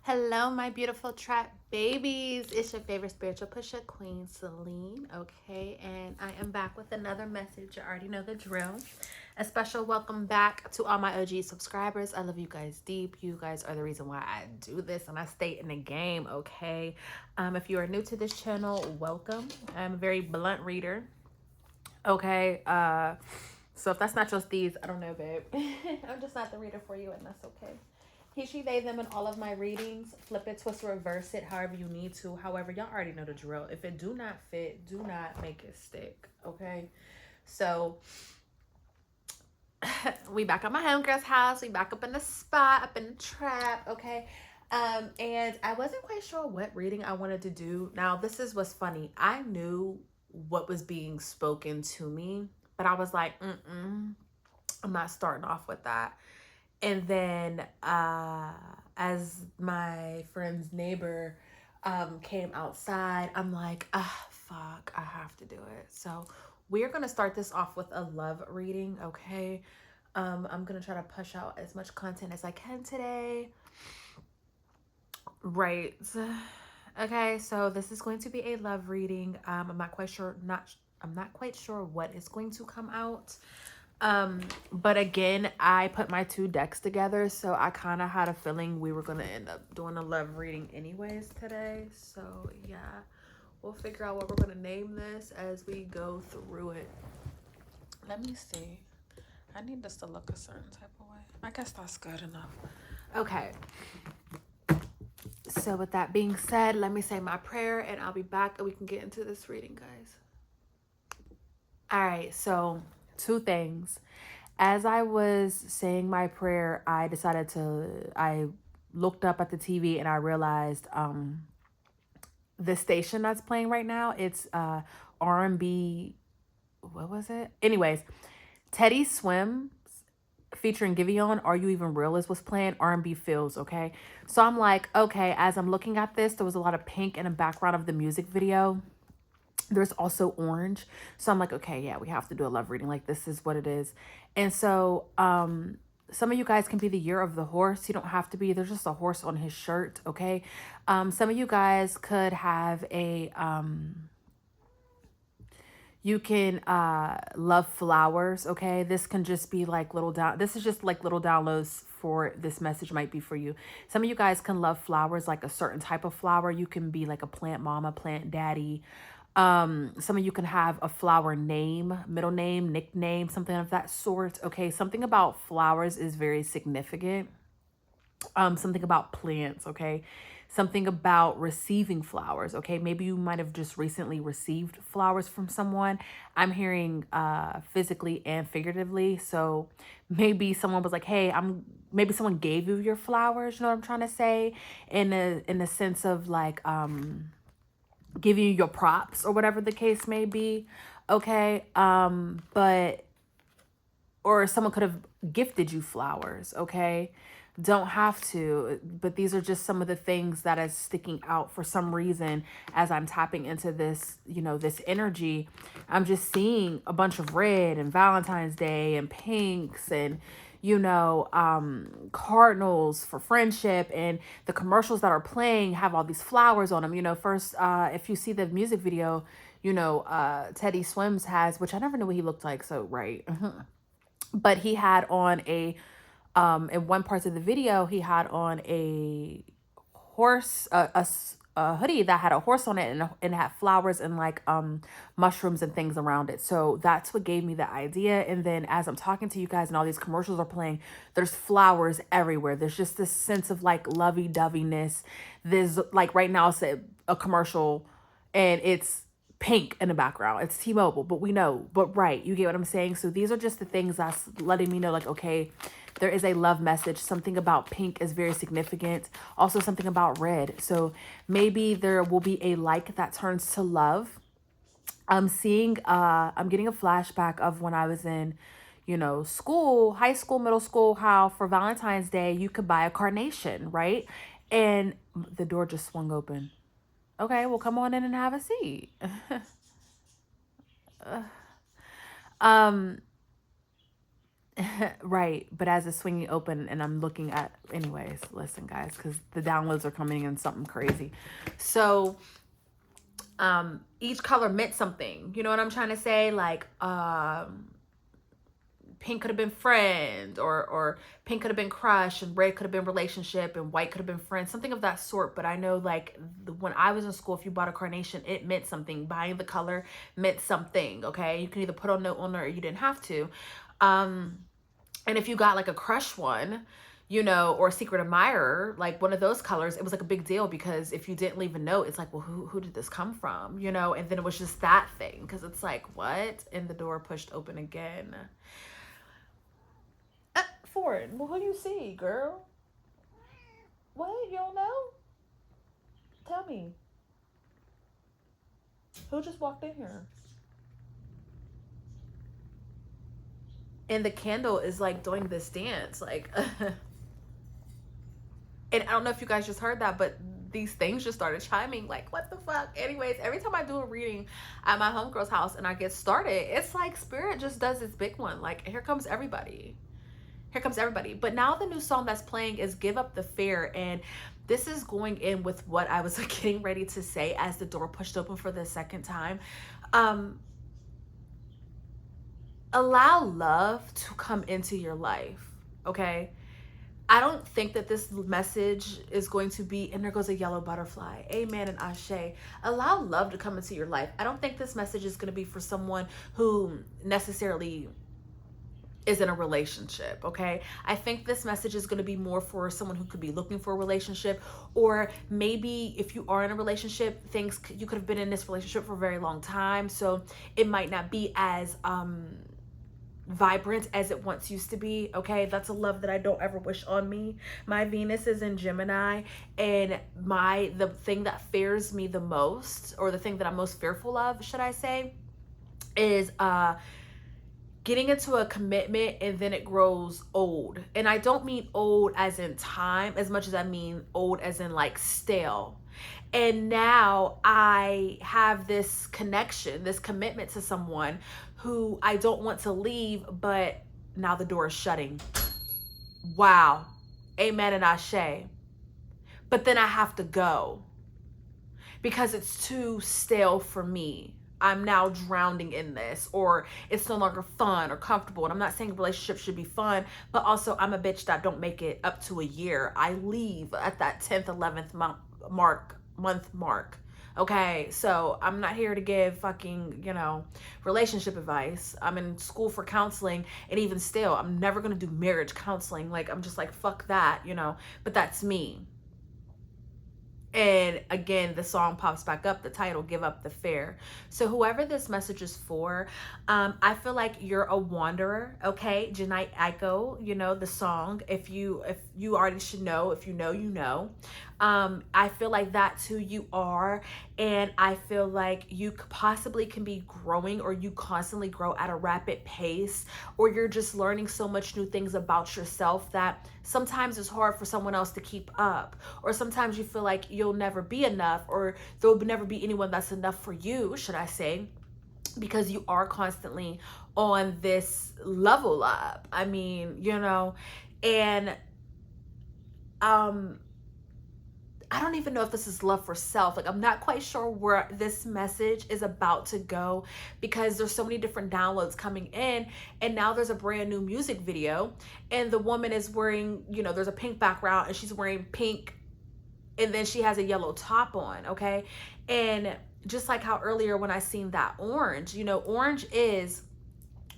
Hello, my beautiful trap babies. It's your favorite spiritual pusher, Queen Celine. Okay, and I am back with another message. You already know the drill. A special welcome back to all my OG subscribers. I love you guys deep. You guys are the reason why I do this and I stay in the game. Okay, if you are new to this channel, welcome. I'm a very blunt reader. Okay, so if that's not your steez, I don't know, babe. I'm just not the reader for you, and that's okay. He, she, they, them in all of my readings. Flip it, twist, reverse it, however you need to. However, y'all already know the drill. If it do not fit, do not make it stick. Okay. So we back at my homegirl's house. We back up in the spot, up in the trap. Okay. And I wasn't quite sure what reading I wanted to do. Now, this is what's funny. I knew what was being spoken to me, but I was like, I'm not starting off with that. And then as my friend's neighbor came outside, I'm like, fuck, I have to do it. So we're going to start this off with a love reading, okay? I'm going to try to push out as much content as I can today. Right. Okay, so this is going to be a love reading. I'm not quite sure what is going to come out. But again, I put my two decks together, so I kind of had a feeling we were going to end up doing a love reading anyways today. So yeah, we'll figure out what we're going to name this as we go through it. Let me see. I need this to look a certain type of way. I guess that's good enough. Okay. So with that being said, let me say my prayer and I'll be back and we can get into this reading, guys. All right, so two things. As I was saying my prayer, I looked up at the TV and I realized the station that's playing right now, it's R&B, what was it? Anyways, Teddy Swims featuring Giveon, Are You Even Real is what's playing, R&B feels, okay? So I'm like, okay, as I'm looking at this, there was a lot of pink in the background of the music video. There's also orange. So I'm like, okay, yeah, we have to do a love reading. Like, this is what it is. And so some of you guys can be the year of the horse. You don't have to be. There's just a horse on his shirt, okay? Some of you guys could have a you can love flowers, okay? This can just be like this is just like little downloads for this message might be for you. Some of you guys can love flowers, like a certain type of flower. You can be like a plant mama, plant daddy. Some of you can have a flower name, middle name, nickname, something of that sort. Okay, something about flowers is very significant. Something about plants, okay? Something about receiving flowers, okay? Maybe you might have just recently received flowers from someone. I'm hearing physically and figuratively. So maybe someone was like, hey, maybe someone gave you your flowers, you know what I'm trying to say? In the sense of like giving you your props or whatever the case may be. Okay. Or someone could have gifted you flowers, okay? Don't have to, but these are just some of the things that is sticking out for some reason as I'm tapping into this, this energy. I'm just seeing a bunch of red and Valentine's Day and pinks and, cardinals for friendship, and the commercials that are playing have all these flowers on them. First, if you see the music video, Teddy Swims has, which I never knew what he looked like. So, right. But he had on in one part of the video, he had on a horse, a hoodie that had a horse on it, and it had flowers and like mushrooms and things around it. So that's what gave me the idea. And then as I'm talking to you guys and all these commercials are playing, there's flowers everywhere. There's just this sense of like lovey-doveyness. There's like right now it's a commercial and it's pink in the background. It's T-Mobile, but we know, but right, you get what I'm saying? So these are just the things that's letting me know, like, okay, there is a love message. Something about pink is very significant. Also something about red. So maybe there will be a like that turns to love. I'm getting a flashback of when I was in, school, high school, middle school, how for Valentine's Day, you could buy a carnation, right? And the door just swung open. Okay, well, come on in and have a seat. um, Right, but as it's swinging open and I'm looking at, anyways, listen guys, because the downloads are coming in something crazy. So each color meant something, you know what I'm trying to say? Like pink could have been friend, or pink could have been crush, and red could have been relationship, and white could have been friend, something of that sort. But I know, like, when I was in school, if you bought a carnation, it meant something. Buying the color meant something. Okay, you can either put a note on it or you didn't have to. And if you got like a crush one, you know, or a secret admirer, like one of those colors, it was like a big deal, because if you didn't leave a note, it's like, well, who did this come from, you know? And then it was just that thing, because it's like, what? And the door pushed open again. Ford, well, who do you see, girl? What? You don't know? Tell me. Who just walked in here? And the candle is like doing this dance, like, and I don't know if you guys just heard that, but these things just started chiming, like, what the fuck? Anyways, every time I do a reading at my homegirl's house and I get started, it's like spirit just does its big one. Like, here comes everybody. Here comes everybody. But now the new song that's playing is Give Up the Fear. And this is going in with what I was getting ready to say as the door pushed open for the second time. Allow love to come into your life, okay? I don't think that this message is going to be, and there goes a yellow butterfly. Amen and ashe. Allow love to come into your life. I don't think this message is going to be for someone who necessarily is in a relationship, okay? I think this message is going to be more for someone who could be looking for a relationship, or maybe if you are in a relationship, you could have been in this relationship for a very long time, so it might not be as vibrant as it once used to be, okay? That's a love that I don't ever wish on me. My Venus is in Gemini, and the thing that fears me the most, or the thing that I'm most fearful of, should I say, is getting into a commitment and then it grows old. And I don't mean old as in time as much as I mean old as in like stale. And now I have this connection, this commitment to someone who I don't want to leave, but now the door is shutting. Wow. Amen and ashe. But then I have to go because it's too stale for me. I'm now drowning in this, or it's no longer fun or comfortable. And I'm not saying relationships should be fun, but also I'm a bitch that don't make it up to a year. I leave at that 10th, 11th month mark. Okay, so I'm not here to give fucking, relationship advice. I'm in school for counseling, and even still, I'm never gonna do marriage counseling. Like, I'm just like, fuck that, but that's me. And again, the song pops back up, the title, Give Up the Fear. So whoever this message is for, I feel like you're a wanderer, okay? Janae Aiko, the song, if you already should know, if you know, you know. I feel like that's who you are, and I feel like you possibly can be growing, or you constantly grow at a rapid pace, or you're just learning so much new things about yourself that sometimes it's hard for someone else to keep up, or sometimes you feel like you'll never be enough, or there'll never be anyone that's enough for you, should I say, because you are constantly on this level up. I mean, and I don't even know if this is love for self. Like, I'm not quite sure where this message is about to go, because there's so many different downloads coming in, and now there's a brand new music video, and the woman is wearing, there's a pink background, and she's wearing pink, and then she has a yellow top on, okay? And just like how earlier when I seen that orange, orange is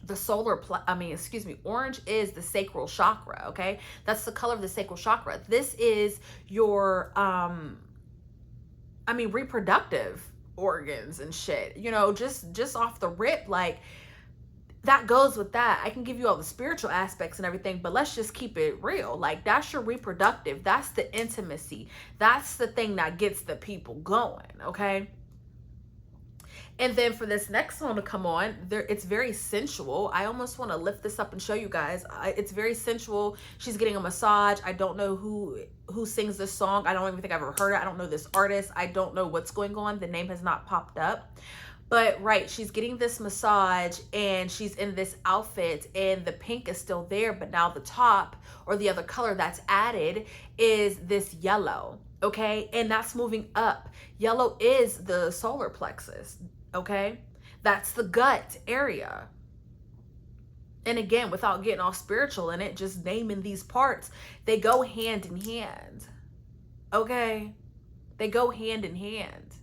the orange is the sacral chakra, okay? That's the color of the sacral chakra. This is your, reproductive organs and shit, just off the rip, like, that goes with that. I can give you all the spiritual aspects and everything, but let's just keep it real. Like, that's your reproductive. That's the intimacy. That's the thing that gets the people going, okay? And then for this next song to come on, it's very sensual. I almost want to lift this up and show you guys. It's very sensual. She's getting a massage. I don't know who sings this song. I don't even think I've ever heard it. I don't know this artist. I don't know what's going on. The name has not popped up. But right, she's getting this massage and she's in this outfit and the pink is still there, but now the top or the other color that's added is this yellow, okay? And that's moving up. Yellow is the solar plexus, okay? That's the gut area. And again, without getting all spiritual in it, just naming these parts, they go hand in hand, okay? They go hand in hand.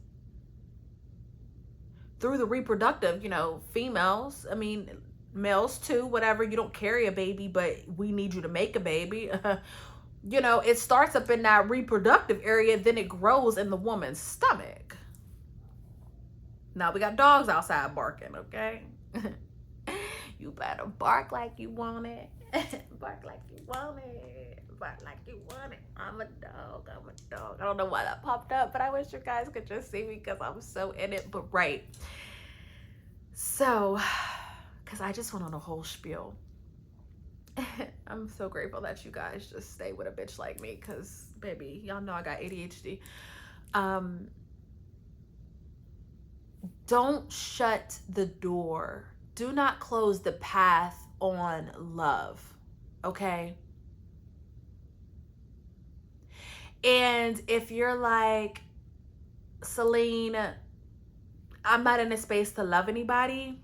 Through the reproductive, you know, females, I mean, males too, whatever, you don't carry a baby, but we need you to make a baby. You know, it starts up in that reproductive area, then it grows in the woman's stomach. Now we got dogs outside barking, okay? You better bark like you want it. Bark like you want it. Bark like you want it. I'm a dog. I'm a dog. I don't know why that popped up, but I wish you guys could just see me because I'm so in it. But right. So, because I just went on a whole spiel. I'm so grateful that you guys just stay with a bitch like me because, baby, y'all know I got ADHD. Don't shut the door. Do not close the path on love, okay? And if you're like, Celine, I'm not in a space to love anybody,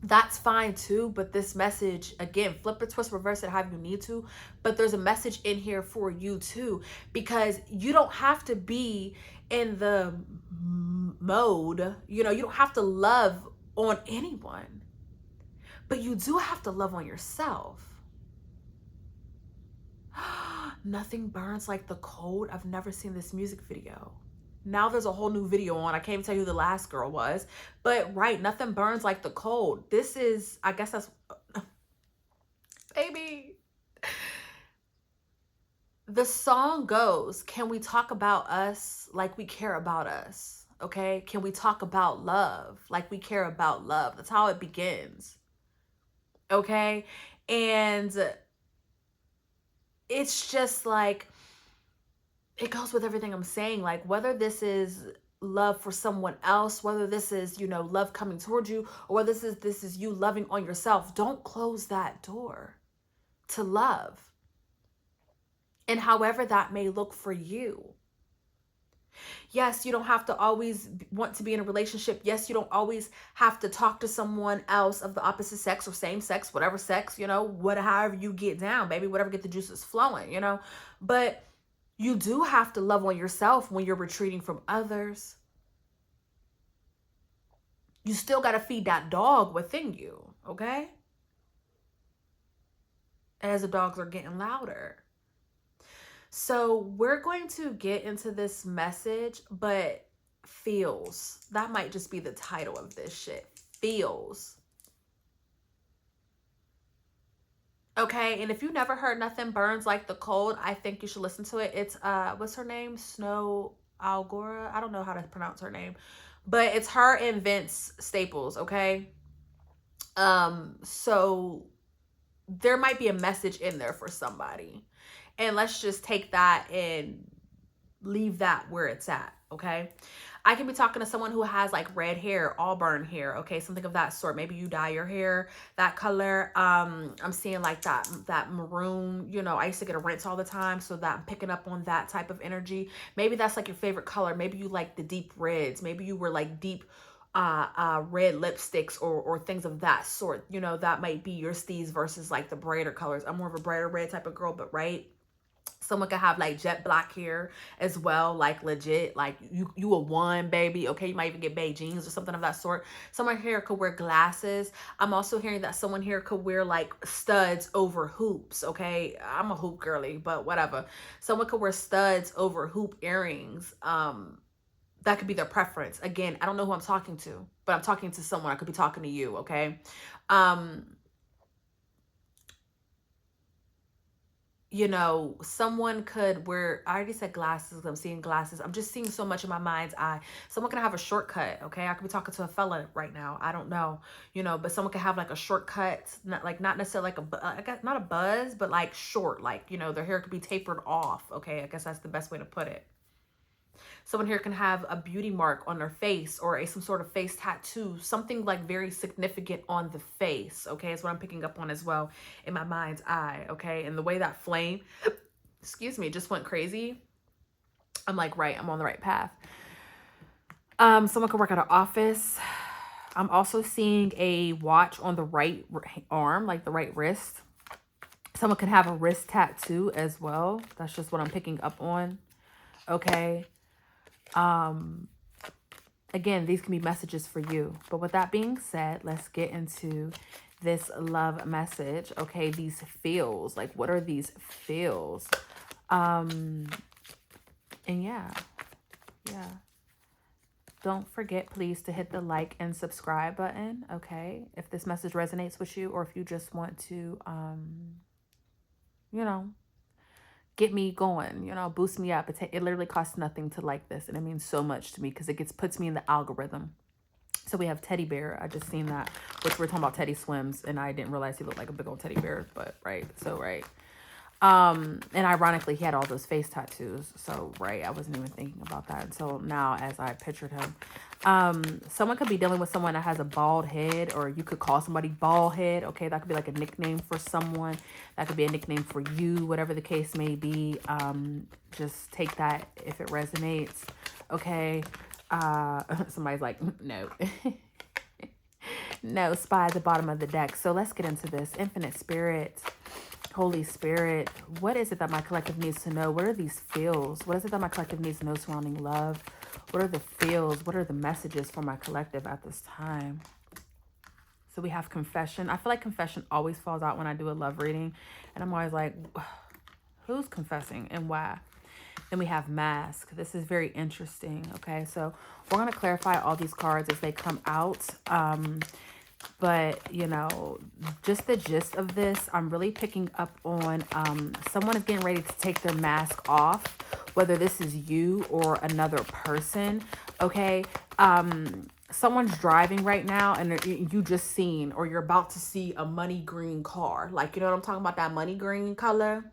that's fine too. But this message, again, flip it, twist, reverse it, however you need to. But there's a message in here for you too, because you don't have to be in the mode, you know, you don't have to love on anyone, but you do have to love on yourself. Nothing burns like the cold. I've never seen this music video. Now there's a whole new video on. I can't even tell you who the last girl was. But right, nothing burns like the cold. This is, I guess that's, baby. The song goes, can we talk about us like we care about us? Okay? Can we talk about love like we care about love? That's how it begins. Okay? And it's just like, it goes with everything I'm saying. Like, whether this is love for someone else, whether this is, you know, love coming towards you, or whether this is you loving on yourself, don't close that door to love. And however that may look for you. Yes, you don't have to always want to be in a relationship. Yes, you don't always have to talk to someone else of the opposite sex or same sex, whatever sex, you know, however you get down, baby, whatever, get the juices flowing, you know. But you do have to love on yourself when you're retreating from others. You still got to feed that dog within you, okay? As the dogs are getting louder. So we're going to get into this message, but feels. That might just be the title of this shit. Feels. Okay, and if you never heard Nothing Burns Like the Cold, I think you should listen to it. It's, what's her name? Snow Algora? I don't know how to pronounce her name. But it's her and Vince Staples, okay? So there might be a message in there for somebody. And let's just take that and leave that where it's at, okay? I can be talking to someone who has like red hair, auburn hair, okay? Something of that sort. Maybe you dye your hair that color. I'm seeing like that maroon, you know, I used to get a rinse all the time, so that I'm picking up on that type of energy. Maybe that's like your favorite color. Maybe you like the deep reds. Maybe you were like deep red lipsticks or things of that sort. You know, that might be your steez versus like the brighter colors. I'm more of a brighter red type of girl, but right? Someone could have like jet black hair as well, like legit, like you a one, baby, okay? You might even get beige jeans or something of that sort. Someone here could wear glasses. I'm also hearing that someone here could wear like studs over hoops, okay? I'm a hoop girly, but whatever. Someone could wear studs over hoop earrings. That could be their preference. Again, I don't know who I'm talking to, but I'm talking to someone. I could be talking to you, okay? You know, someone could wear, I already said glasses. I'm seeing glasses. I'm just seeing so much in my mind's eye. Someone can have a shortcut, okay? I could be talking to a fella right now. I don't know, you know, but someone could have like a shortcut, not necessarily like I guess not a buzz, but like short, like, you know, their hair could be tapered off, okay? I guess that's the best way to put it. Someone here can have a beauty mark on their face or some sort of face tattoo, something like very significant on the face, okay, is what I'm picking up on as well in my mind's eye, okay? And the way that flame, excuse me, just went crazy, I'm like, right, I'm on the right path. Someone could work at an office. I'm also seeing a watch on the right arm, like the right wrist. Someone could have a wrist tattoo as well. That's just what I'm picking up on, okay? Again, these can be messages for you. But with that being said, let's get into this love message. Okay, these feels. Like, what are these feels? And yeah. Don't forget, please, to hit the like and subscribe button, okay? If this message resonates with you, or if you just want to, you know, get me going, you know, boost me up. It literally costs nothing to like this, and it means so much to me because it puts me in the algorithm. So we have teddy bear. I just seen that, which we're talking about Teddy Swims, and I didn't realize he looked like a big old teddy bear, but right. So right. And ironically, he had all those face tattoos. So right, I wasn't even thinking about that until now as I pictured him. Someone could be dealing with someone that has a bald head, or you could call somebody bald head. Okay, that could be like a nickname for someone. That could be a nickname for you, whatever the case may be. Just take that if it resonates. Okay. Somebody's like, no. No, spy at the bottom of the deck. So let's get into this. Infinite Spirit, Holy Spirit, what is it that my collective needs to know? What are these feels? What is it that my collective needs to know surrounding love? What are the feels? What are the messages for my collective at this time? So we have confession. I feel like confession always falls out when I do a love reading. And I'm always like, who's confessing and why? Then we have mask. This is very interesting. Okay, so we're going to clarify all these cards as they come out. But, you know, just the gist of this, I'm really picking up on someone is getting ready to take their mask off, whether this is you or another person, okay? Someone's driving right now and you just seen, or you're about to see a money green car. Like, you know what I'm talking about, that money green color?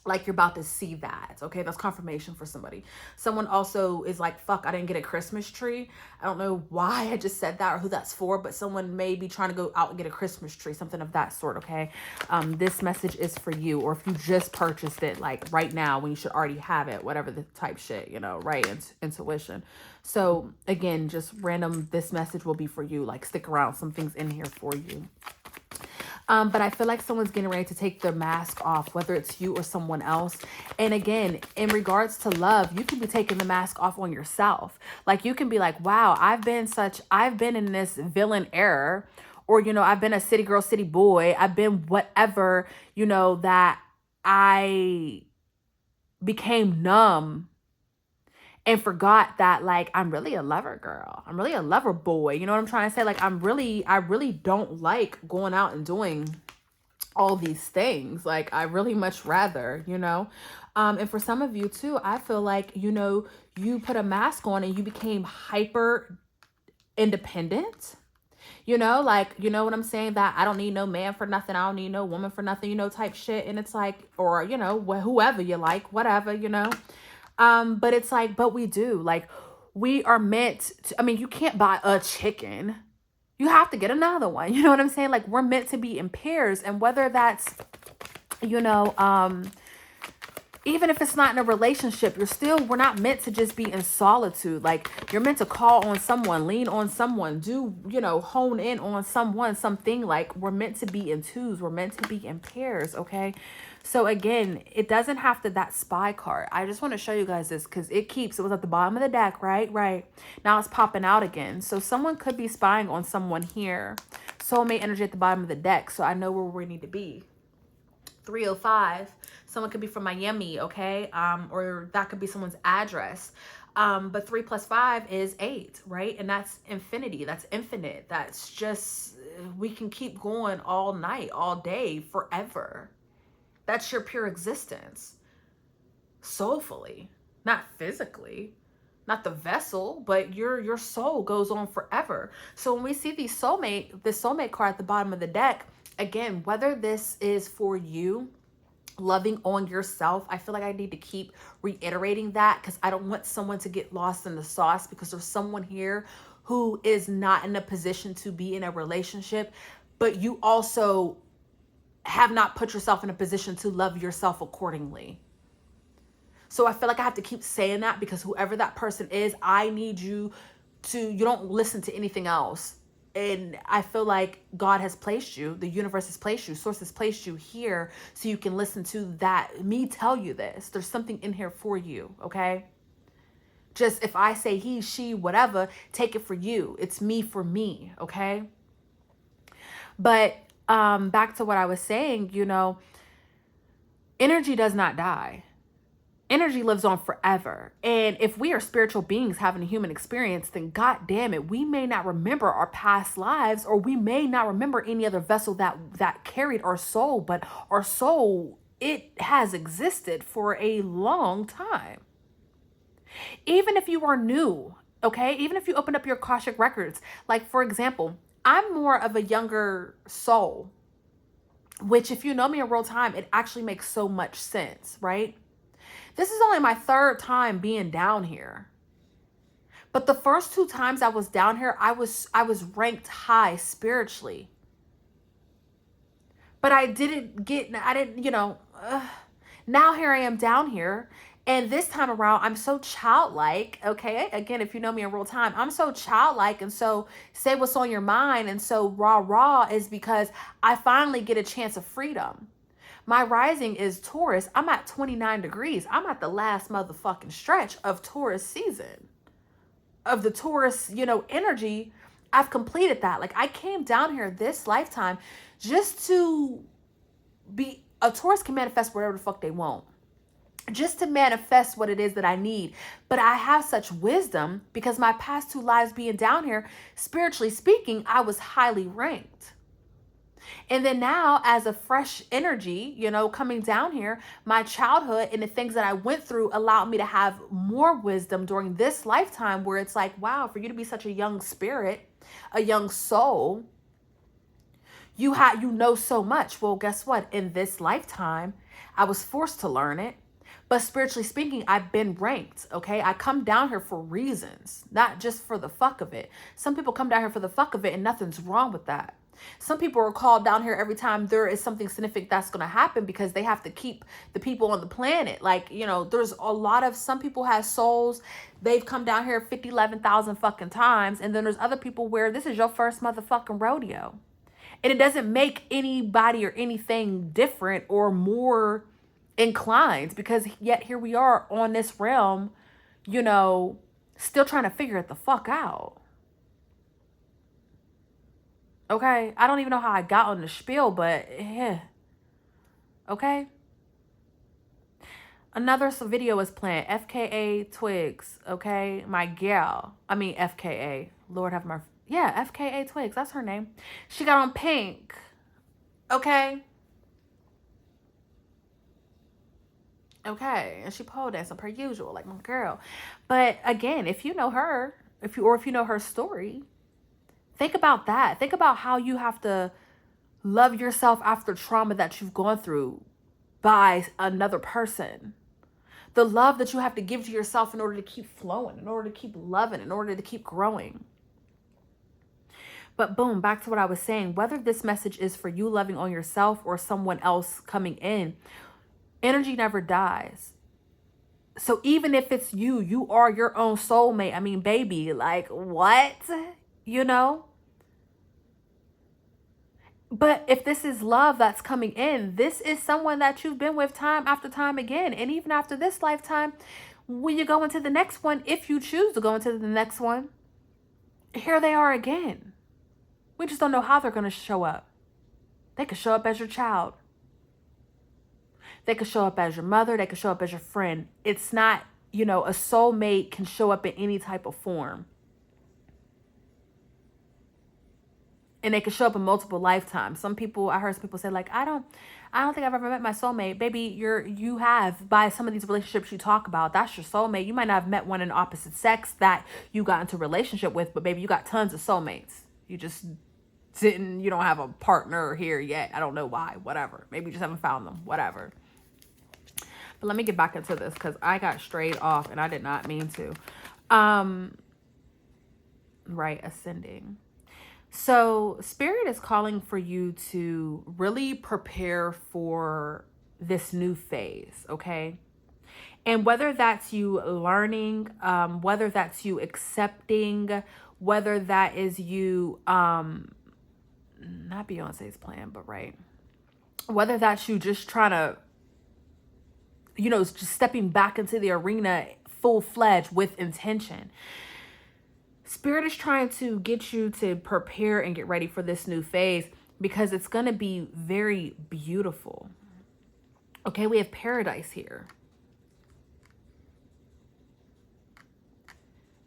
Like you're about to see that, okay? That's confirmation for somebody. Someone also is like, fuck, I didn't get a Christmas tree. I don't know why I just said that or who that's for, but someone may be trying to go out and get a Christmas tree, something of that sort, okay? This message is for you, or if you just purchased it, like right now when you should already have it, whatever the type shit, you know, right? Intuition. So again, just random, this message will be for you. Like stick around, something's in here for you. But I feel like someone's getting ready to take their mask off, whether it's you or someone else. And again, in regards to love, you can be taking the mask off on yourself. Like you can be like, wow, I've been in this villain error, or, you know, I've been a city girl, city boy. I've been whatever, you know, that I became numb and forgot that, like, I'm really a lover girl. I'm really a lover boy. You know what I'm trying to say? Like, I really don't like going out and doing all these things. Like, I really much rather, you know? And for some of you too, I feel like, you know, you put a mask on and you became hyper independent. You know, like, you know what I'm saying? That I don't need no man for nothing. I don't need no woman for nothing, you know, type shit. And it's like, or, you know, whoever you like, whatever, you know? But it's like, but we do, like, we are meant to, I mean, you can't buy a chicken. You have to get another one. You know what I'm saying? Like, we're meant to be in pairs. And whether that's, you know, even if it's not in a relationship, we're not meant to just be in solitude. Like, you're meant to call on someone, lean on someone, do, you know, hone in on someone, something. Like, we're meant to be in twos. We're meant to be in pairs. Okay. So again, it doesn't have to, that spy card. I just want to show you guys this because it was at the bottom of the deck, right? Right. Now it's popping out again. So someone could be spying on someone here. Soulmate energy at the bottom of the deck. So I know where we need to be. 305. Someone could be from Miami, okay? Or that could be someone's address. But 3 + 5 is 8, right? And that's infinity. That's infinite. That's just, we can keep going all night, all day, forever. That's your pure existence. Soulfully, not physically, not the vessel, but your soul goes on forever. So when we see the soulmate card at the bottom of the deck, again, whether this is for you loving on yourself. I feel like I need to keep reiterating that because I don't want someone to get lost in the sauce, because there's someone here who is not in a position to be in a relationship, but you also have not put yourself in a position to love yourself accordingly. So I feel like I have to keep saying that, because whoever that person is, I need you to, you don't listen to anything else. And I feel like God has placed you, the universe has placed you, source has placed you here so you can listen to that, me tell you this. There's something in here for you, okay? Just if I say he, she, whatever, take it for you. It's me for me, okay? But back to what I was saying, energy does not die. Energy lives on forever. And if we are spiritual beings having a human experience, then God damn it, we may not remember our past lives, or we may not remember any other vessel that carried our soul, but our soul, it has existed for a long time. Even if you are new, okay? Even if you open up your Akashic records, like for example, I'm more of a younger soul, which if you know me in real time, it actually makes so much sense, right? This is only my third time being down here. But the first 2 times I was down here, I was ranked high spiritually. But I didn't, now here I am down here. And this time around, I'm so childlike, okay? Again, if you know me in real time, I'm so childlike and so say what's on your mind and so rah is because I finally get a chance of freedom. My rising is Taurus. I'm at 29 degrees. I'm at the last motherfucking stretch of Taurus season. Of the Taurus, energy. I've completed that. Like, I came down here this lifetime just to be, a Taurus can manifest whatever the fuck they want. Just to manifest what it is that I need. But I have such wisdom because my past 2 lives being down here, spiritually speaking, I was highly ranked. And then now, as a fresh energy, coming down here, my childhood and the things that I went through allowed me to have more wisdom during this lifetime, where it's like, wow, for you to be such a young spirit, a young soul, you know so much. Well, guess what? In this lifetime, I was forced to learn it. But spiritually speaking, I've been ranked, okay? I come down here for reasons, not just for the fuck of it. Some people come down here for the fuck of it, and nothing's wrong with that. Some people are called down here every time there is something significant that's going to happen, because they have to keep the people on the planet. Like, there's a lot of, some people have souls. They've come down here 11,000 fucking times. And then there's other people where this is your first motherfucking rodeo. And it doesn't make anybody or anything different or more inclined, because yet here we are on this realm, still trying to figure it the fuck out. Okay, I don't even know how I got on the spiel, but yeah. Okay. Another video is playing. FKA Twigs, okay? My gal. I mean FKA. Lord have mercy. Yeah, FKA Twigs. That's her name. She got on pink. Okay. Okay, and she pole dancing per usual, like my girl. But again, if you know her, if you know her story, think about that. Think about how you have to love yourself after trauma that you've gone through by another person. The love that you have to give to yourself in order to keep flowing, in order to keep loving, in order to keep growing. But boom, back to what I was saying. Whether this message is for you loving on yourself or someone else coming in, energy never dies. So even if it's you are your own soulmate. I mean, baby, like what? But if this is love that's coming in, this is someone that you've been with time after time again. And even after this lifetime, when you go into the next one, if you choose to go into the next one, here they are again. We just don't know how they're going to show up. They could show up as your child. They could show up as your mother. They could show up as your friend. It's not, a soulmate can show up in any type of form. And they could show up in multiple lifetimes. I heard some people say, like, I don't think I've ever met my soulmate. Baby, you have, by some of these relationships you talk about. That's your soulmate. You might not have met one in the opposite sex that you got into a relationship with, but baby, you got tons of soulmates. You just you don't have a partner here yet. I don't know why, whatever. Maybe you just haven't found them, whatever. But let me get back into this because I got strayed off and I did not mean to. Right, ascending. So Spirit is calling for you to really prepare for this new phase, okay? And whether that's you learning, whether that's you accepting, whether that is you, not Beyonce's plan, but right. Whether that's you just trying to, just stepping back into the arena full-fledged with intention. Spirit is trying to get you to prepare and get ready for this new phase because it's going to be very beautiful. Okay, we have paradise here.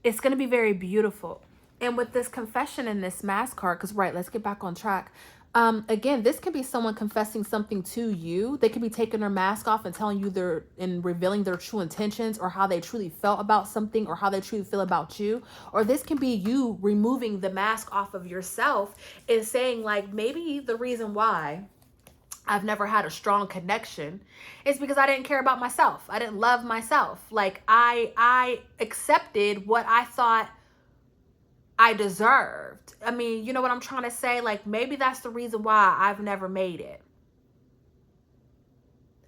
It's going to be very beautiful. And with this confession in this mask card, because right, let's get back on track. Again, this could be someone confessing something to you. They could be taking their mask off and telling you and revealing their true intentions or how they truly felt about something or how they truly feel about you. Or this can be you removing the mask off of yourself and saying like, maybe the reason why I've never had a strong connection is because I didn't care about myself. I didn't love myself. Like I accepted what I thought I deserved. I mean, you know what I'm trying to say? Like, maybe that's the reason why I've never made it.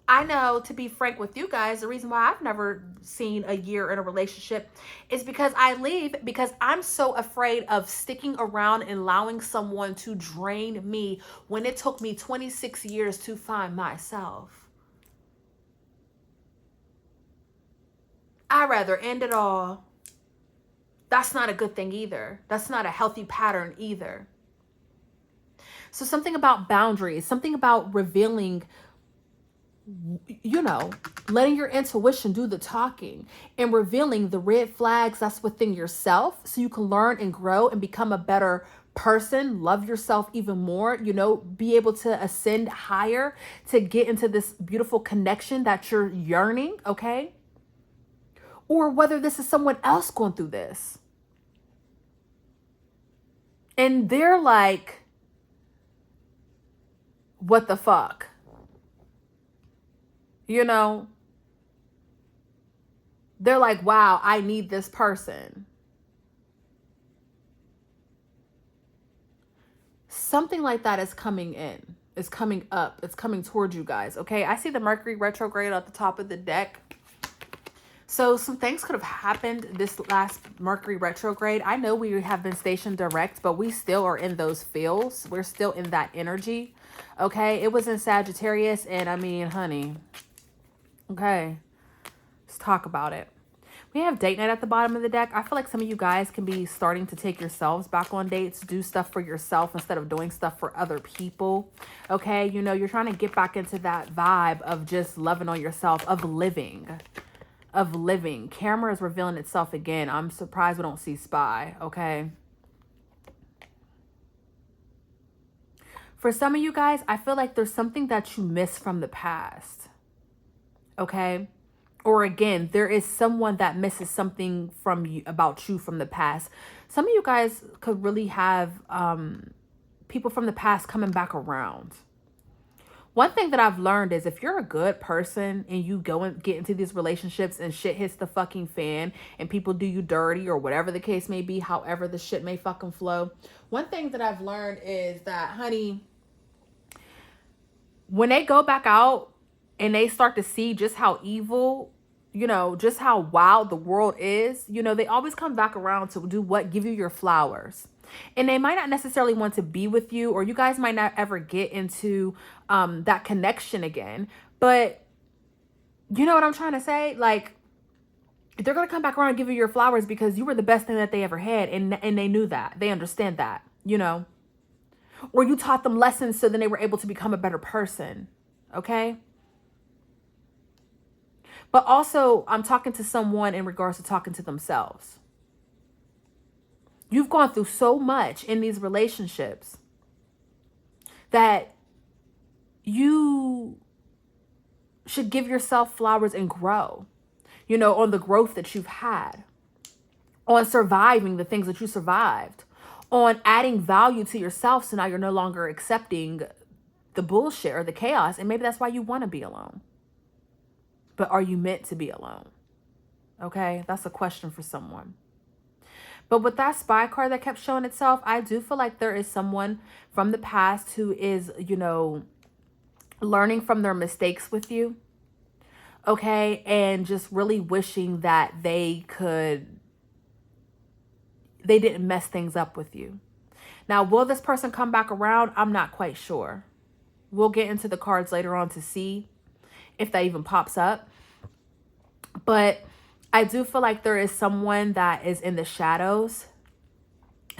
I know, to be frank with you guys, the reason why I've never seen a year in a relationship is because I leave because I'm so afraid of sticking around and allowing someone to drain me when it took me 26 years to find myself. I'd rather end it all. That's not a good thing either. That's not a healthy pattern either. So something about boundaries, something about revealing, letting your intuition do the talking and revealing the red flags that's within yourself so you can learn and grow and become a better person, love yourself even more, be able to ascend higher, to get into this beautiful connection that you're yearning, okay? Or whether this is someone else going through this. And they're like, what the fuck? They're like, wow, I need this person. Something like that is coming in. It's coming up. It's coming towards you guys, okay? I see the Mercury retrograde at the top of the deck. So some things could have happened this last Mercury retrograde. I know we have been stationed direct, but we still are in those fields. We're still in that energy, okay? It was in Sagittarius, and I mean, honey, okay, let's talk about it. We have date night at the bottom of the deck. I feel like some of you guys can be starting to take yourselves back on dates, do stuff for yourself instead of doing stuff for other people, okay? You're trying to get back into that vibe of just loving on yourself, of living. Camera is revealing itself again. I'm surprised we don't see spy, okay? For some of you guys, I feel like there's something that you miss from the past, okay? Or again, there is someone that misses something from you, about you from the past. Some of you guys could really have people from the past coming back around. One thing that I've learned is if you're a good person and you go and get into these relationships and shit hits the fucking fan and people do you dirty or whatever the case may be, however the shit may fucking flow. One thing that I've learned is that, honey, when they go back out and they start to see just how evil, just how wild the world is, they always come back around to do what? Give you your flowers. And they might not necessarily want to be with you, or you guys might not ever get into that connection again. But you know what I'm trying to say? Like, they're going to come back around and give you your flowers because you were the best thing that they ever had. And they knew that. They understand that, Or you taught them lessons so then they were able to become a better person. Okay? But also, I'm talking to someone in regards to talking to themselves. You've gone through so much in these relationships that you should give yourself flowers and grow, on the growth that you've had, on surviving the things that you survived, on adding value to yourself. So now you're no longer accepting the bullshit or the chaos. And maybe that's why you want to be alone. But are you meant to be alone? Okay, that's a question for someone. But with that spy card that kept showing itself, I do feel like there is someone from the past who is, you know, learning from their mistakes with you. Okay, and just really wishing that they didn't mess things up with you. Now, will this person come back around? I'm not quite sure. We'll get into the cards later on to see if that even pops up. But I do feel like there is someone that is in the shadows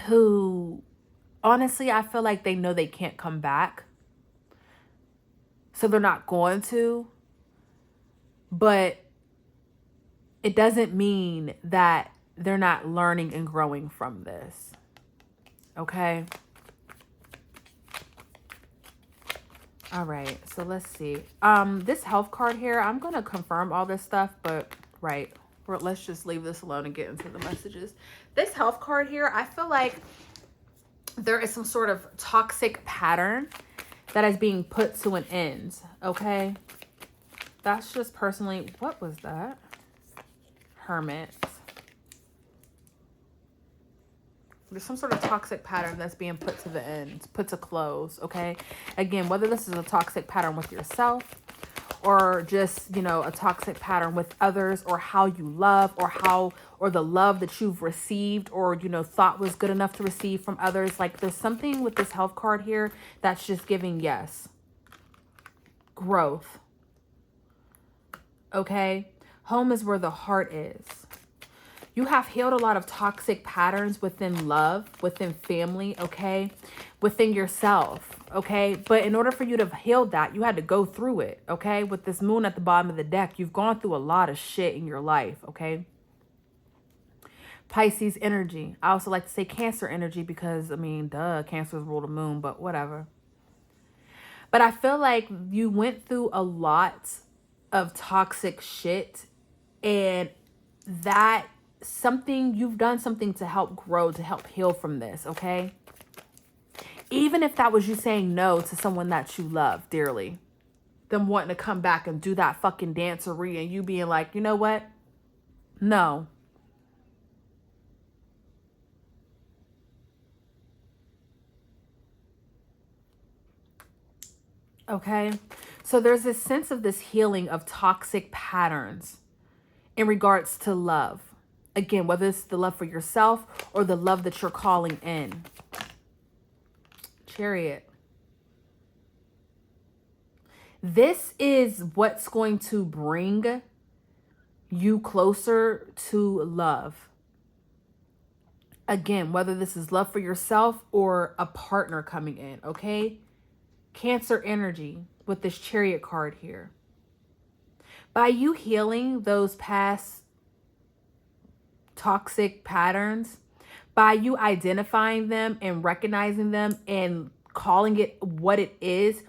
who, honestly, I feel like they know they can't come back. So they're not going to. But it doesn't mean that they're not learning and growing from this. Okay. All right. So let's see. This health card here, I'm going to confirm all this stuff, but right. Let's just leave this alone and get into the messages. This health card here, I feel like there is some sort of toxic pattern that is being put to an end. Okay. That's just personally, what was that? Hermit. There's some sort of toxic pattern that's being put to the end, put to close, okay? Again, whether this is a toxic pattern with yourself or just, you know, a toxic pattern with others, or how you love, or the love that you've received or, you know, thought was good enough to receive from others. Like, there's something with this health card here that's just giving, yes, growth, okay? Home is where the heart is. You have healed a lot of toxic patterns within love, within family, okay? Within yourself, okay? But in order for you to heal that, you had to go through it, okay? With this moon at the bottom of the deck, you've gone through a lot of shit in your life, okay? Pisces energy. I also like to say Cancer energy because, I mean, duh, Cancer's rule the moon, but whatever. But I feel like you went through a lot of toxic shit, and that you've done something to help grow, to help heal from this, okay? Even if that was you saying no to someone that you love dearly, them wanting to come back and do that fucking dancery, and you being like, you know what? No. Okay? So there's this sense of this healing of toxic patterns in regards to love. Again, whether it's the love for yourself or the love that you're calling in. Chariot. This is what's going to bring you closer to love. Again, whether this is love for yourself or a partner coming in, okay? Cancer energy with this Chariot card here. By you healing those past toxic patterns, by you identifying them and recognizing them and calling it what it is,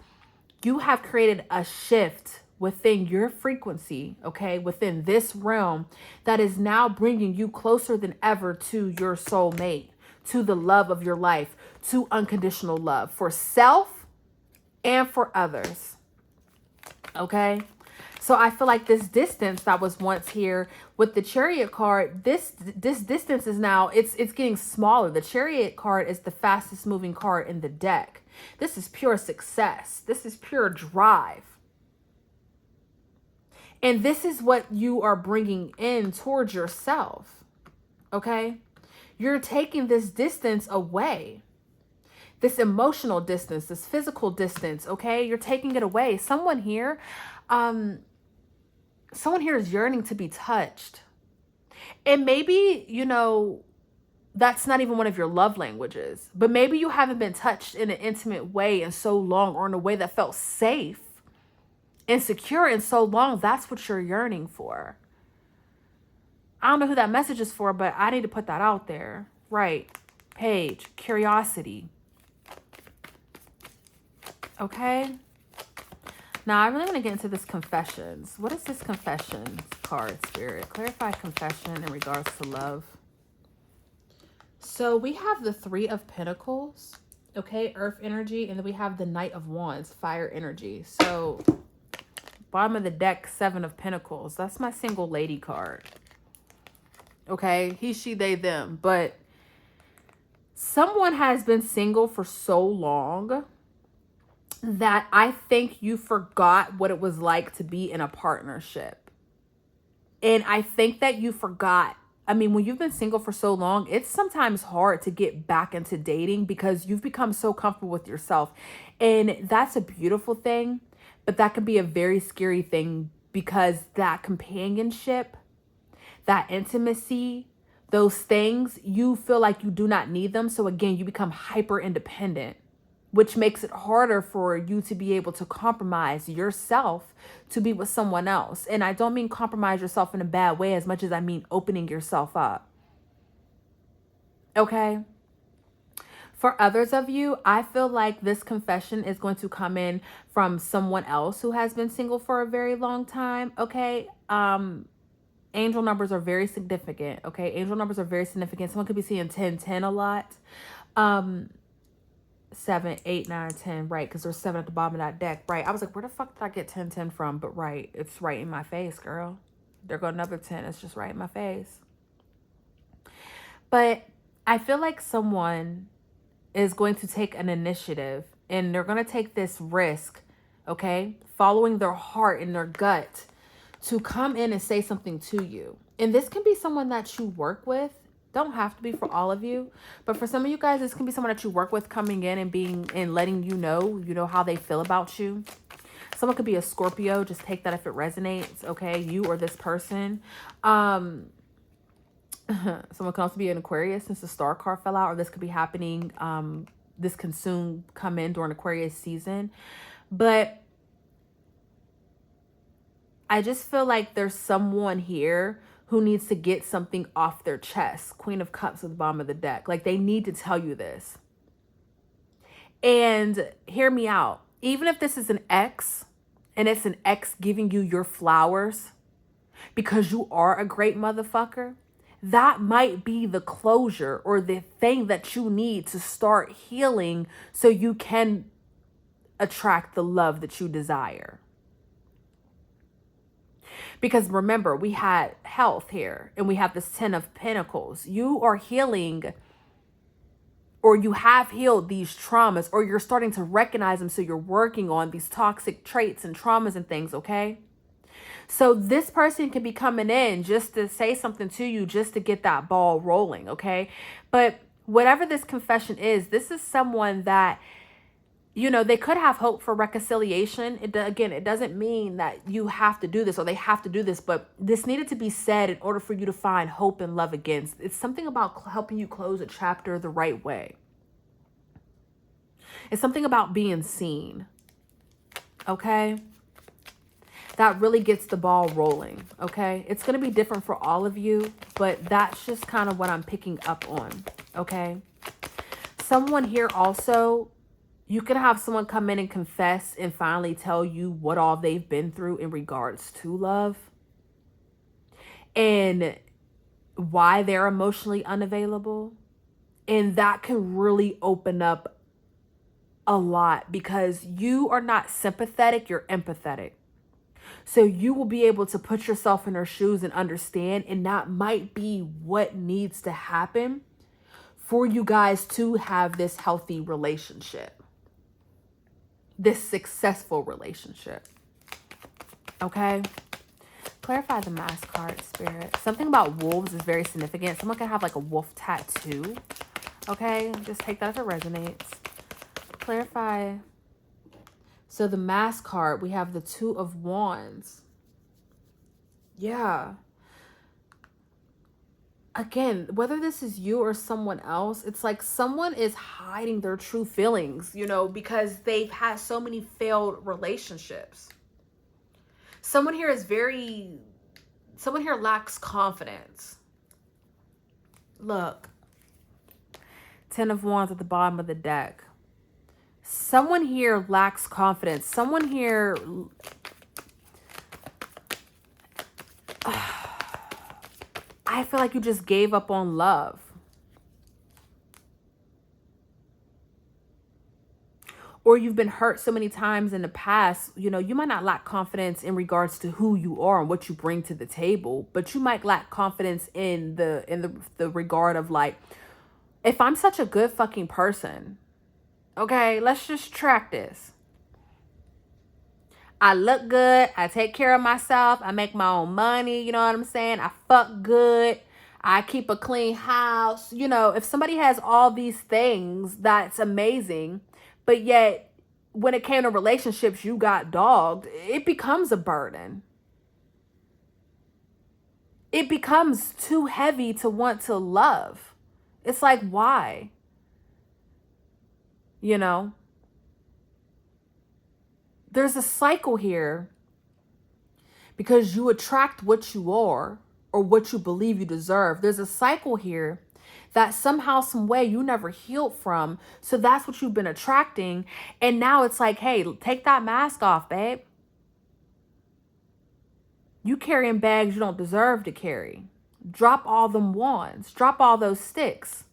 you have created a shift within your frequency, okay, within this realm that is now bringing you closer than ever to your soulmate, to the love of your life, to unconditional love for self and for others, okay? So I feel like this distance that was once here with the Chariot card, this distance is now, it's getting smaller. The Chariot card is the fastest moving card in the deck. This is pure success. This is pure drive. And this is what you are bringing in towards yourself, okay? You're taking this distance away. This emotional distance, this physical distance, okay? You're taking it away. Someone here is yearning to be touched. And maybe, you know, that's not even one of your love languages, but maybe you haven't been touched in an intimate way in so long, or in a way that felt safe and secure in so long. That's what you're yearning for. I don't know who that message is for, but I need to put that out there. Right. Page, curiosity. Okay. Now, I really want to get into this confessions. What is this confessions card, Spirit? Clarify confession in regards to love. So we have the Three of Pentacles, okay, Earth energy, and then we have the Knight of Wands, fire energy. So Bottom of the deck, Seven of Pentacles. That's my single lady card. Okay, he, she, they, them. But someone has been single for so long that I think you forgot what it was like to be in a partnership. And I think that you forgot. I mean, when you've been single for so long, it's sometimes hard to get back into dating because you've become so comfortable with yourself. And that's a beautiful thing, but that could be a very scary thing because that companionship, that intimacy, those things, you feel like you do not need them. So again, you become hyper independent, which makes it harder for you to be able to compromise yourself to be with someone else. And I don't mean compromise yourself in a bad way as much as I mean opening yourself up. Okay? For others of you, I feel like this confession is going to come in from someone else who has been single for a very long time. Okay? Angel numbers are very significant. Okay? Angel numbers are very significant. Someone could be seeing 1010 a lot. 7, 8, 9, 10, right? Because there's 7 at the bottom of that deck, right? I was like, where the fuck did I get 10, 10 from? But right, it's right in my face, girl. There go another 10. It's just right in my face. But I feel like someone is going to take an initiative and they're going to take this risk, okay? Following their heart and their gut to come in and say something to you. And this can be someone that you work with. Don't have to be for all of you, but for some of you guys, this can be someone that you work with coming in and being and letting you know how they feel about you. Someone could be a Scorpio. Just take that if it resonates. Okay, you or this person. Someone can also be an Aquarius since the Star card fell out, or this could be happening. This can soon come in during Aquarius season, but I just feel like there's someone here who needs to get something off their chest. Queen of Cups at the bottom of the deck. Like, they need to tell you this. And hear me out. Even if this is an ex, and it's an ex giving you your flowers because you are a great motherfucker, that might be the closure or the thing that you need to start healing so you can attract the love that you desire. Because remember, we had health here and we have this 10 of Pentacles. You are healing, or you have healed these traumas, or you're starting to recognize them. So you're working on these toxic traits and traumas and things, okay? So this person can be coming in just to say something to you, just to get that ball rolling, okay? But whatever this confession is, this is someone that, you know, they could have hope for reconciliation. Again, it doesn't mean that you have to do this or they have to do this, but this needed to be said in order for you to find hope and love again. It's something about helping you close a chapter the right way. It's something about being seen, okay? That really gets the ball rolling, okay? It's going to be different for all of you, but that's just kind of what I'm picking up on, okay? Someone here also, you can have someone come in and confess and finally tell you what all they've been through in regards to love and why they're emotionally unavailable. And that can really open up a lot because you are not sympathetic, you're empathetic. So you will be able to put yourself in her shoes and understand, and that might be what needs to happen for you guys to have this healthy relationship. This successful relationship. Okay? Clarify the Mask card, Spirit. Something about wolves is very significant. Someone can have like a wolf tattoo. Okay? Just take that if it resonates. Clarify. So the Mask card, we have the Two of Wands. Yeah. Again, whether this is you or someone else, it's like someone is hiding their true feelings, you know, because they've had so many failed relationships. Someone here lacks confidence. Look, 10 of Wands at the bottom of the deck. Someone here lacks confidence. Someone here... I feel like you just gave up on love. or you've been hurt so many times in the past, you know, you might not lack confidence in regards to who you are and what you bring to the table, but you might lack confidence in the regard of like, if I'm such a good fucking person, okay, let's just track this. I look good. I take care of myself. I make my own money. You know what I'm saying? I fuck good. I keep a clean house. You know, if somebody has all these things, that's amazing. But yet, when it came to relationships, you got dogged. It becomes a burden. It becomes too heavy to want to love. It's like, why? You know? There's a cycle here because you attract what you are or what you believe you deserve. There's a cycle here that somehow, some way you never healed from. So that's what you've been attracting. And now it's like, hey, take that mask off, babe. You carrying bags you don't deserve to carry. Drop all them wands. Drop all those sticks.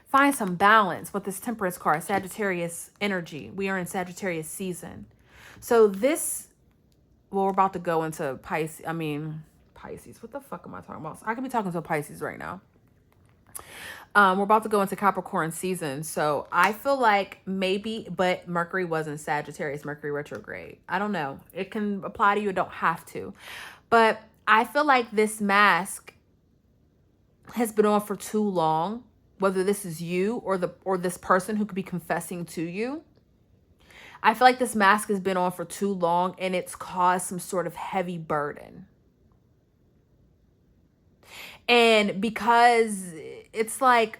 Find some balance with this Temperance card, Sagittarius energy. We are in Sagittarius season. So this, well, we're about to go into Pisces. Pisces. What the fuck am I talking about? I could be talking to a Pisces right now. We're about to go into Capricorn season. So I feel like maybe, but Mercury was in Sagittarius, Mercury retrograde. I don't know. It can apply to you. It don't have to. But I feel like this mask has been on for too long, whether this is you or this person who could be confessing to you. I feel like this mask has been on for too long and it's caused some sort of heavy burden. And because it's like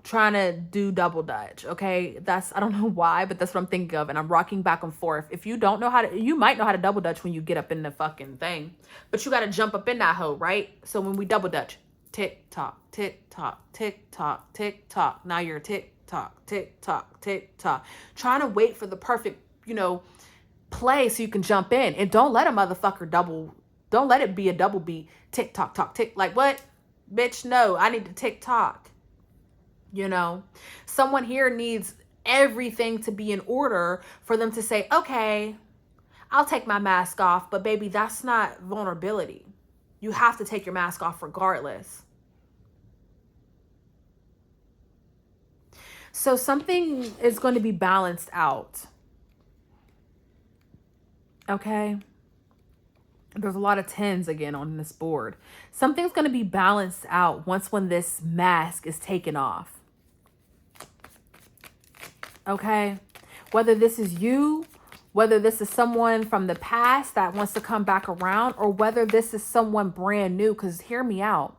trying to do double dutch, okay? I don't know why, but that's what I'm thinking of. And I'm rocking back and forth. If you don't know how to, you might know how to double dutch when you get up in the fucking thing. But you got to jump up in that hoe, right? So when we double dutch, tick tock, tick tock, tick tock, tick tock. Now you're tick tock, tick tock, tick tock. Trying to wait for the perfect, play so you can jump in. And don't let a motherfucker don't let it be a double beat. Tick tock, tock, tick. Like what? Bitch, no, I need to tick tock. Someone here needs everything to be in order for them to say, okay, I'll take my mask off, but baby, that's not vulnerability. You have to take your mask off regardless. So something is going to be balanced out. Okay. There's a lot of 10s again on this board. Something's going to be balanced out when this mask is taken off. Okay. Whether this is you, whether this is someone from the past that wants to come back around, or whether this is someone brand new, because hear me out.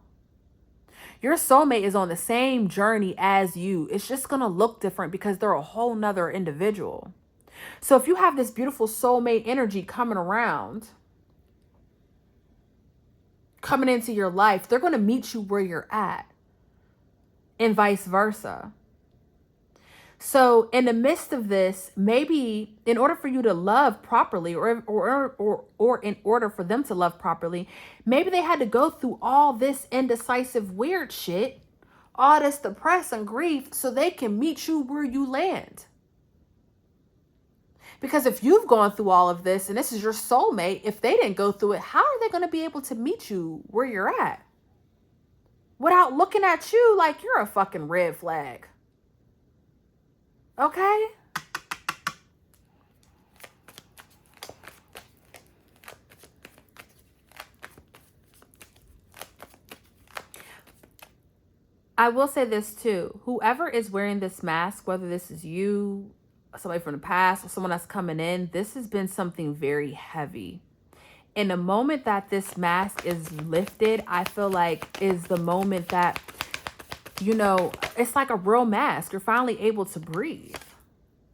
Your soulmate is on the same journey as you. It's just going to look different because they're a whole nother individual. So if you have this beautiful soulmate energy coming around, coming into your life, they're going to meet you where you're at, and vice versa. So in the midst of this, maybe in order for you to love properly, or in order for them to love properly, maybe they had to go through all this indecisive weird shit, all this depression and grief, so they can meet you where you land. Because if you've gone through all of this and this is your soulmate, if they didn't go through it, how are they going to be able to meet you where you're at without looking at you like you're a fucking red flag? Okay? I will say this too. Whoever is wearing this mask, whether this is you, somebody from the past, or someone that's coming in, this has been something very heavy. In the moment that this mask is lifted, I feel like is the moment that, it's like a real mask. You're finally able to breathe.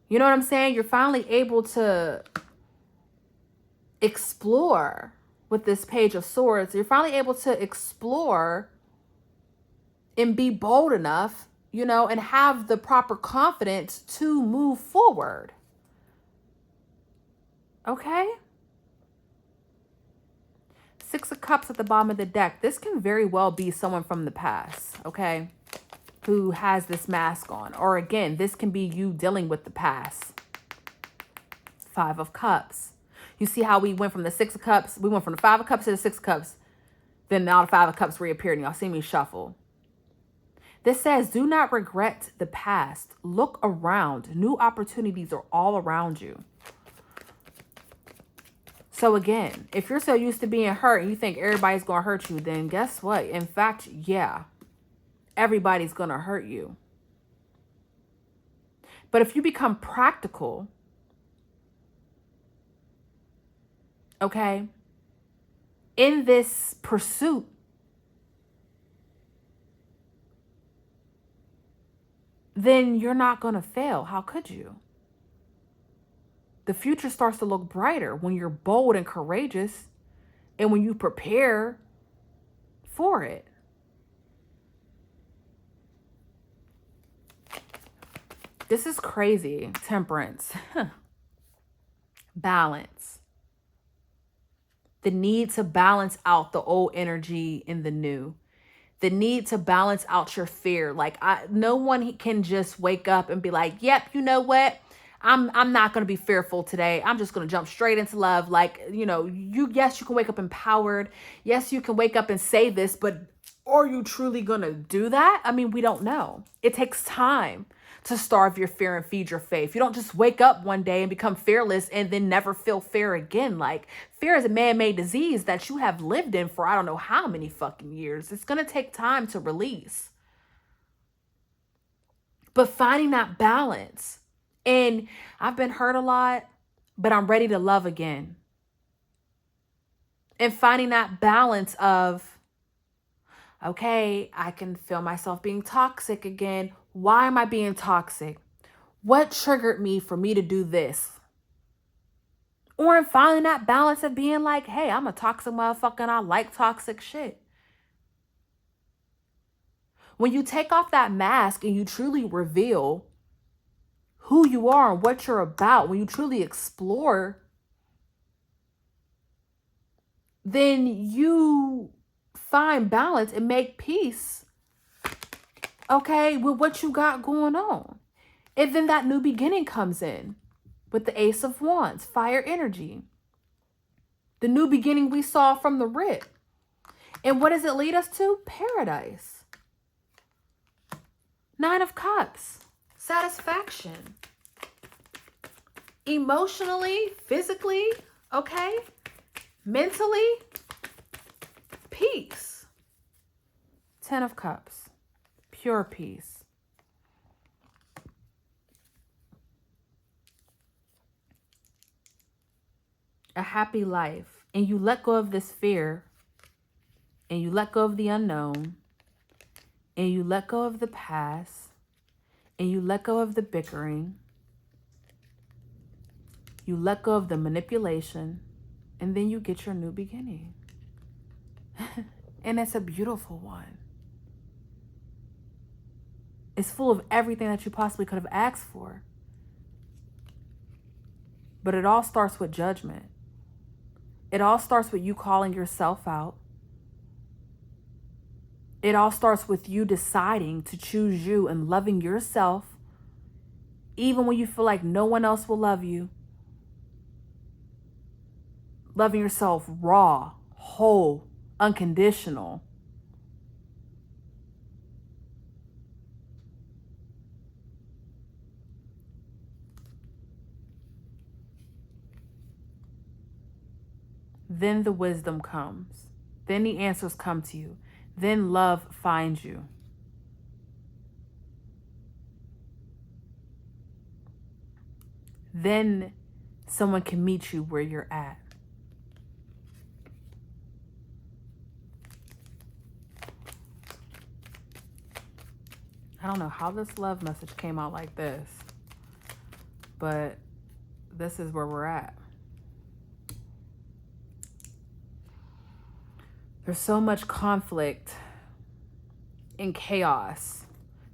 You know what I'm saying? You're finally able to explore with this Page of Swords. You're finally able to explore and be bold enough, and have the proper confidence to move forward. Okay? Six of Cups at the bottom of the deck. This can very well be someone from the past, okay? who has this mask on. Or again, this can be you dealing with the past. 5 of Cups. You see how we went from the 6 of Cups? We went from the 5 of Cups to the 6 of Cups. Then now the 5 of Cups reappeared and y'all see me shuffle. This says, do not regret the past. Look around. New opportunities are all around you. So again, if you're so used to being hurt and you think everybody's going to hurt you, then guess what? In fact, yeah, everybody's going to hurt you. But if you become practical, okay, in this pursuit, then you're not going to fail. How could you? The future starts to look brighter when you're bold and courageous and when you prepare for it. This is crazy. Temperance. Balance. The need to balance out the old energy in the new. The need to balance out your fear. Like no one can just wake up and be like, yep, you know what? I'm not going to be fearful today. I'm just going to jump straight into love. Like, you know, yes, you can wake up empowered. Yes, you can wake up and say this, but are you truly going to do that? I mean, we don't know. It takes time to starve your fear and feed your faith. You don't just wake up one day and become fearless and then never feel fear again. Like, fear is a man-made disease that you have lived in for I don't know how many fucking years. It's going to take time to release. But finding that balance. And I've been hurt a lot, but I'm ready to love again. And finding that balance of, okay, I can feel myself being toxic again. Why am I being toxic? What triggered me for me to do this? Or in finding that balance of being like, hey, I'm a toxic motherfucker and I like toxic shit. When you take off that mask and you truly reveal who you are and what you're about, when you truly explore, then you find balance and make peace, okay, with what you got going on. And then that new beginning comes in with the Ace of Wands, fire energy. The new beginning we saw from the rip. And what does it lead us to? Paradise. 9 of Cups. Satisfaction. Emotionally, physically, okay? Mentally, peace. 10 of Cups. Pure peace. A happy life. And you let go of this fear. And you let go of the unknown. And you let go of the past. And you let go of the bickering. You let go of the manipulation. And then you get your new beginning. And it's a beautiful one. It's full of everything that you possibly could have asked for. But it all starts with judgment. It all starts with you calling yourself out. It all starts with you deciding to choose you and loving yourself, even when you feel like no one else will love you. Loving yourself raw, whole, unconditional. Then the wisdom comes. Then the answers come to you. Then love finds you. Then someone can meet you where you're at. I don't know how this love message came out like this, but this is where we're at. There's so much conflict and chaos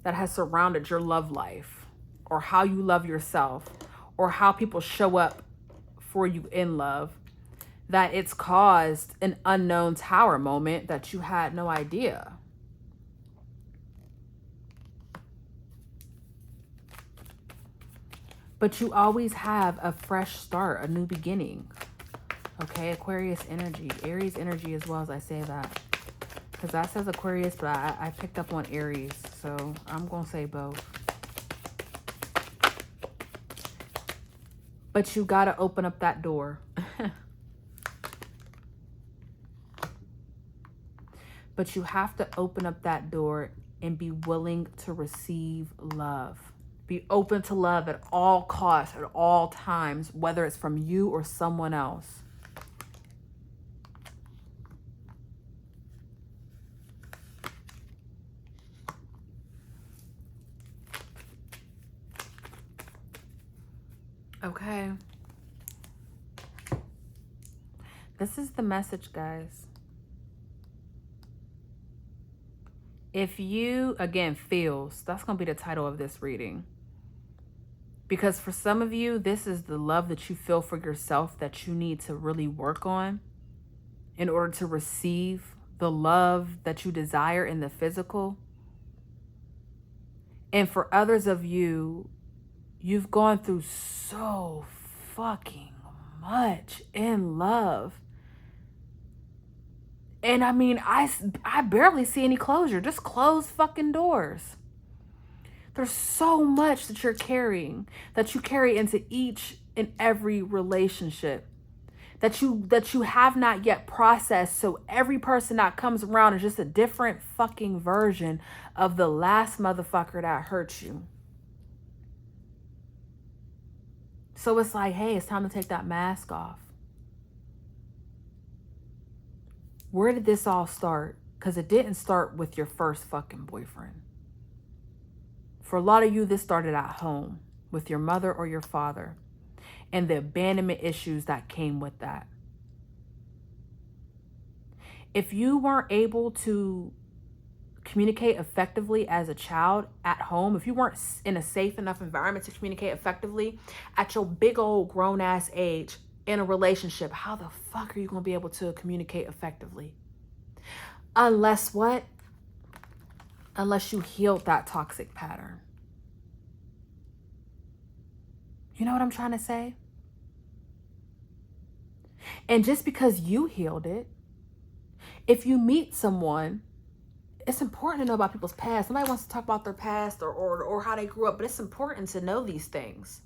that has surrounded your love life, or how you love yourself, or how people show up for you in love, that it's caused an unknown tower moment that you had no idea. But you always have a fresh start, a new beginning. Okay, Aquarius energy, Aries energy as well, as I say that. Because that says Aquarius, but I picked up on Aries. So I'm going to say both. But you got to open up that door. But you have to open up that door and be willing to receive love. Be open to love at all costs, at all times, whether it's from you or someone else. Okay. This is the message, guys. If you, again, feels, that's going to be the title of this reading. Because for some of you, this is the love that you feel for yourself that you need to really work on in order to receive the love that you desire in the physical. And for others of you, you've gone through so fucking much in love. And I mean, I barely see any closure. Just close fucking doors. There's so much that you're carrying, that you carry into each and every relationship, that you have not yet processed. So every person that comes around is just a different fucking version of the last motherfucker that hurt you. So it's like, hey, it's time to take that mask off. Where did this all start? Because it didn't start with your first fucking boyfriend. For a lot of you, this started at home with your mother or your father and the abandonment issues that came with that. If you weren't able to communicate effectively as a child at home, if you weren't in a safe enough environment to communicate effectively at your big old grown ass age in a relationship, how the fuck are you going to be able to communicate effectively? Unless what? Unless you healed that toxic pattern. You know what I'm trying to say? And just because you healed it, if you meet someone, it's important to know about people's past. Nobody wants to talk about their past or how they grew up, but it's important to know these things.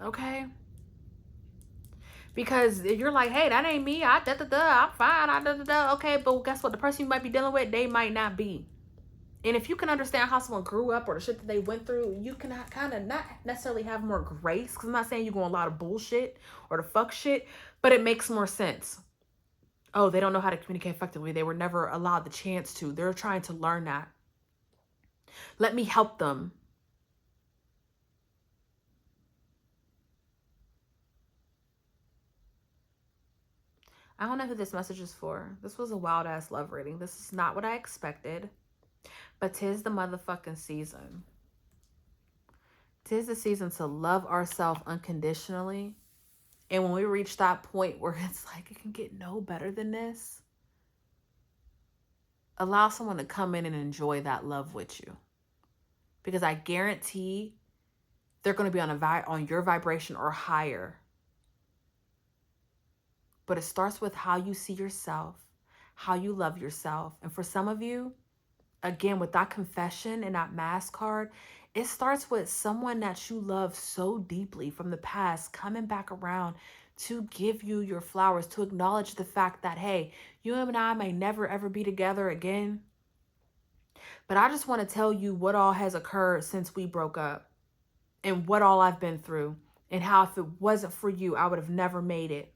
Okay? Because you're like, hey, that ain't me. I'm fine. Okay, but guess what? The person you might be dealing with, they might not be. And if you can understand how someone grew up or the shit that they went through, you can kind of not necessarily have more grace. Because I'm not saying you're going a lot of bullshit or the fuck shit, but it makes more sense. Oh, they don't know how to communicate effectively. They were never allowed the chance to. They're trying to learn that. Let me help them. I don't know who this message is for. This was a wild ass love reading. This is not what I expected. But 'tis the motherfucking season. 'Tis the season to love ourselves unconditionally. And when we reach that point where it's like, it can get no better than this, allow someone to come in and enjoy that love with you. Because I guarantee they're going to be on your vibration or higher. But it starts with how you see yourself, how you love yourself. And for some of you, again, with that confession and that mask card, it starts with someone that you love so deeply from the past coming back around to give you your flowers, to acknowledge the fact that, hey, you and I may never ever be together again. But I just want to tell you what all has occurred since we broke up and what all I've been through and how if it wasn't for you, I would have never made it.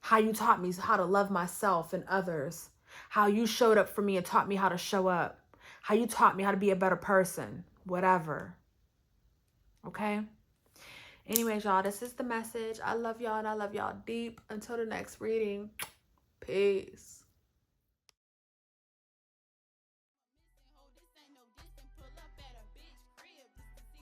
How you taught me how to love myself and others. How you showed up for me and taught me how to show up. How you taught me how to be a better person. Whatever. Okay? Anyways, y'all, this is the message. I love y'all and I love y'all deep. Until the next reading. Peace.